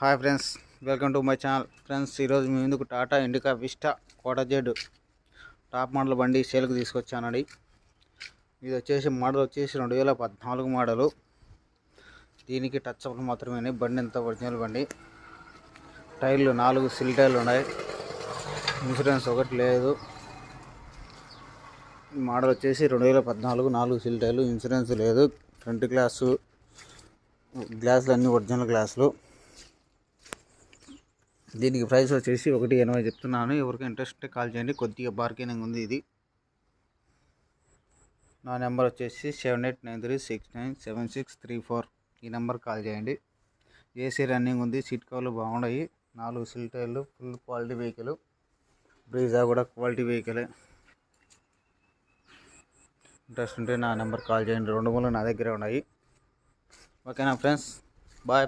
Hi friends, welcome to my channel. Friends, ఈరోజు మీ ముందుకు టాటా ఇండికా విస్టా కోటా జెడ్ టాప్ మోడల్ బండి సేల్కి తీసుకొచ్చానండి. ఇది మోడల్ వచ్చేసి 2014 మోడలు. దీనికి టచ్ అప్లు మాత్రమే, బండి ఎంత ఒరిజినల్ బండి. టైర్లు 4 సిల్ టైర్లు ఉన్నాయి, ఇన్సూరెన్స్ ఒకటి లేదు. మోడల్ వచ్చేసి 2014, 4 సిల్ టైర్లు, ఇన్సూరెన్స్ లేదు. ఫ్రంట్ గ్లాసులు అన్నీ ఒరిజినల్ గ్లాసులు. దీనికి ప్రైస్ వచ్చేసి 1.80 చెప్తున్నాను. ఎవరికి ఇంట్రెస్ట్ ఉంటే కాల్ చేయండి, కొద్దిగా బార్గెనింగ్ ఉంది. ఇది నా నెంబర్ వచ్చేసి 7893697634. ఈ నెంబర్ కాల్ చేయండి. ఏసీ రన్నింగ్ ఉంది, సీట్ కవర్లు బాగున్నాయి, 4 సిల్ టైర్లు, ఫుల్ క్వాలిటీ వెహికల్. బ్రీజా కూడా క్వాలిటీ వెహికలే. ఇంట్రెస్ట్ ఉంటే నా నెంబర్ కాల్ చేయండి. 2 మూలు నా దగ్గరే ఉన్నాయి. ఓకేనా ఫ్రెండ్స్, బాయ్.